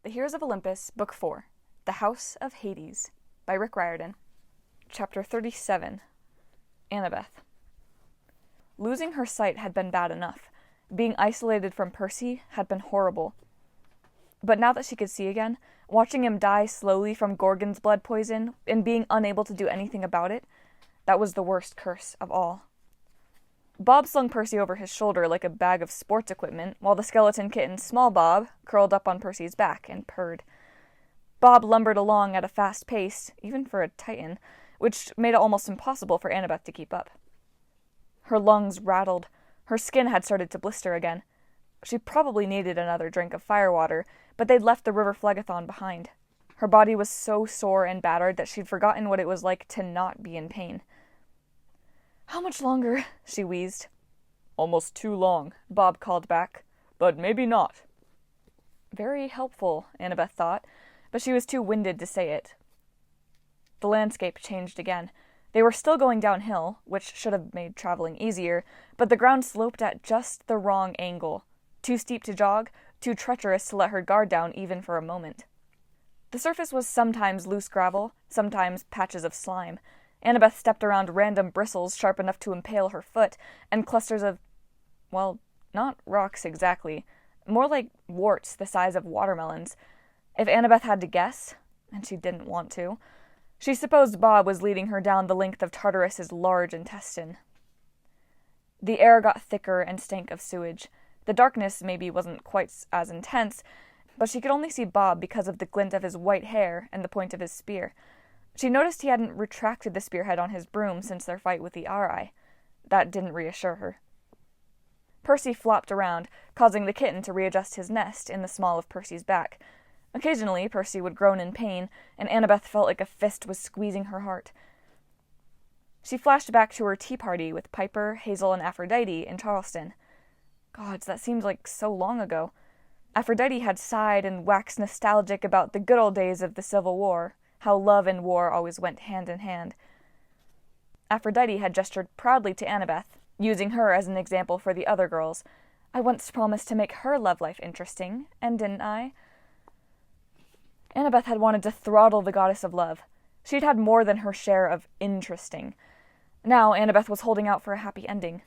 The Heroes of Olympus, Book 4, The House of Hades, by Rick Riordan. Chapter 37, Annabeth. Losing her sight had been bad enough. Being isolated from Percy had been horrible. But now that she could see again, watching him die slowly from Gorgon's blood poison and being unable to do anything about it, that was the worst curse of all. Bob slung Percy over his shoulder like a bag of sports equipment, while the skeleton kitten Small Bob curled up on Percy's back and purred. Bob lumbered along at a fast pace, even for a Titan, which made it almost impossible for Annabeth to keep up. Her lungs rattled. Her skin had started to blister again. She probably needed another drink of firewater, but they'd left the river Phlegethon behind. Her body was so sore and battered that she'd forgotten what it was like to not be in pain. "How much longer?" she wheezed. "Almost too long," Bob called back. "But maybe not." Very helpful, Annabeth thought, but she was too winded to say it. The landscape changed again. They were still going downhill, which should have made traveling easier, but the ground sloped at just the wrong angle. Too steep to jog, too treacherous to let her guard down even for a moment. The surface was sometimes loose gravel, sometimes patches of slime. Annabeth stepped around random bristles sharp enough to impale her foot, and clusters of, well, not rocks exactly, more like warts the size of watermelons. If Annabeth had to guess, and she didn't want to, she supposed Bob was leading her down the length of Tartarus's large intestine. The air got thicker and stank of sewage. The darkness maybe wasn't quite as intense, but she could only see Bob because of the glint of his white hair and the point of his spear. She noticed he hadn't retracted the spearhead on his broom since their fight with the Arai. That didn't reassure her. Percy flopped around, causing the kitten to readjust his nest in the small of Percy's back. Occasionally, Percy would groan in pain, and Annabeth felt like a fist was squeezing her heart. She flashed back to her tea party with Piper, Hazel, and Aphrodite in Charleston. Gods, that seemed like so long ago. Aphrodite had sighed and waxed nostalgic about the good old days of the Civil War, how love and war always went hand in hand. Aphrodite had gestured proudly to Annabeth, using her as an example for the other girls. "I once promised to make her love life interesting, and didn't I?" Annabeth had wanted to throttle the goddess of love. She'd had more than her share of interesting. Now Annabeth was holding out for a happy ending.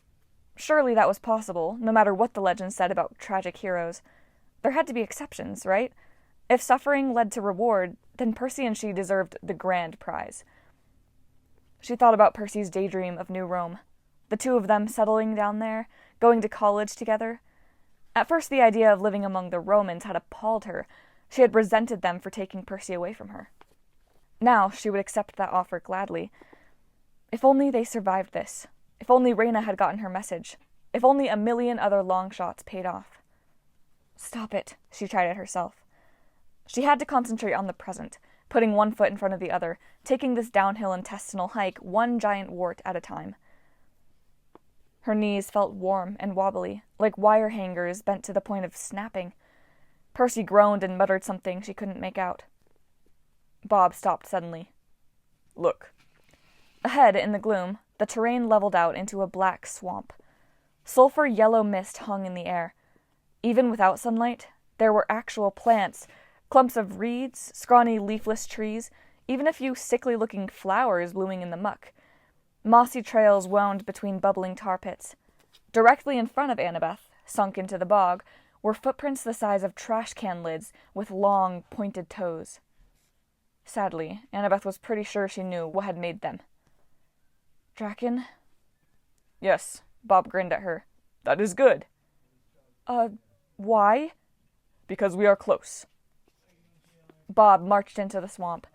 Surely that was possible, no matter what the legend said about tragic heroes. There had to be exceptions, right? If suffering led to reward, then Percy and she deserved the grand prize. She thought about Percy's daydream of New Rome. The two of them settling down there, going to college together. At first the idea of living among the Romans had appalled her. She had resented them for taking Percy away from her. Now she would accept that offer gladly. If only they survived this. If only Reyna had gotten her message. If only a million other long shots paid off. Stop it, she chided herself. She had to concentrate on the present, putting one foot in front of the other, taking this downhill intestinal hike one giant wart at a time. Her knees felt warm and wobbly, like wire hangers bent to the point of snapping. Percy groaned and muttered something she couldn't make out. Bob stopped suddenly. "Look." Ahead, in the gloom, the terrain leveled out into a black swamp. Sulfur yellow mist hung in the air. Even without sunlight, there were actual plants, clumps of reeds, scrawny leafless trees, even a few sickly-looking flowers blooming in the muck. Mossy trails wound between bubbling tar pits. Directly in front of Annabeth, sunk into the bog, were footprints the size of trash can lids with long, pointed toes. Sadly, Annabeth was pretty sure she knew what had made them. "Draken?" "Yes," Bob grinned at her. "That is good." Why?" "Because we are close." Bob marched into the swamp.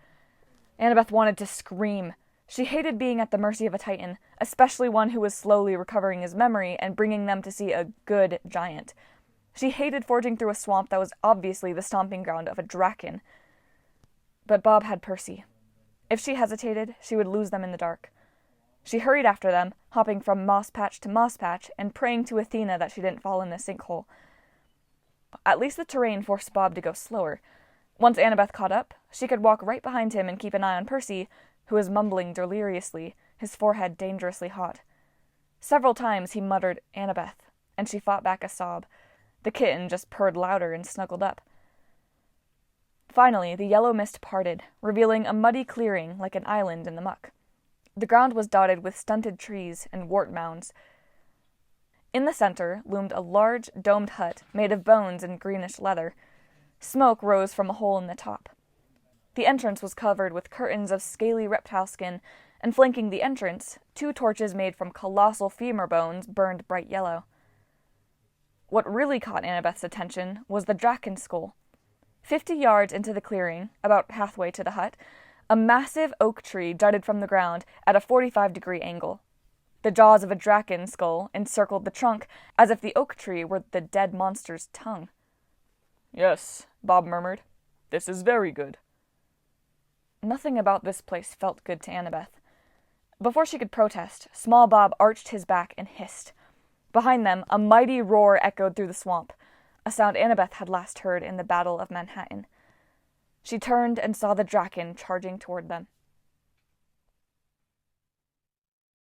Annabeth wanted to scream. She hated being at the mercy of a Titan, especially one who was slowly recovering his memory and bringing them to see a good giant. She hated forging through a swamp that was obviously the stomping ground of a draken. But Bob had Percy. If she hesitated, she would lose them in the dark. She hurried after them, hopping from moss patch to moss patch and praying to Athena that she didn't fall in the sinkhole. At least the terrain forced Bob to go slower. Once Annabeth caught up, she could walk right behind him and keep an eye on Percy, who was mumbling deliriously, his forehead dangerously hot. Several times he muttered, "Annabeth," and she fought back a sob. The kitten just purred louder and snuggled up. Finally, the yellow mist parted, revealing a muddy clearing like an island in the muck. The ground was dotted with stunted trees and wart mounds. In the center loomed a large, domed hut made of bones and greenish leather. Smoke rose from a hole in the top. The entrance was covered with curtains of scaly reptile skin, and flanking the entrance, 2 torches made from colossal femur bones burned bright yellow. What really caught Annabeth's attention was the draken skull. 50 yards into the clearing, about halfway to the hut, a massive oak tree jutted from the ground at a 45-degree angle. The jaws of a draken skull encircled the trunk, as if the oak tree were the dead monster's tongue. "Yes," Bob murmured. "This is very good." Nothing about this place felt good to Annabeth. Before she could protest, small Bob arched his back and hissed. Behind them, a mighty roar echoed through the swamp, a sound Annabeth had last heard in the Battle of Manhattan. She turned and saw the draken charging toward them.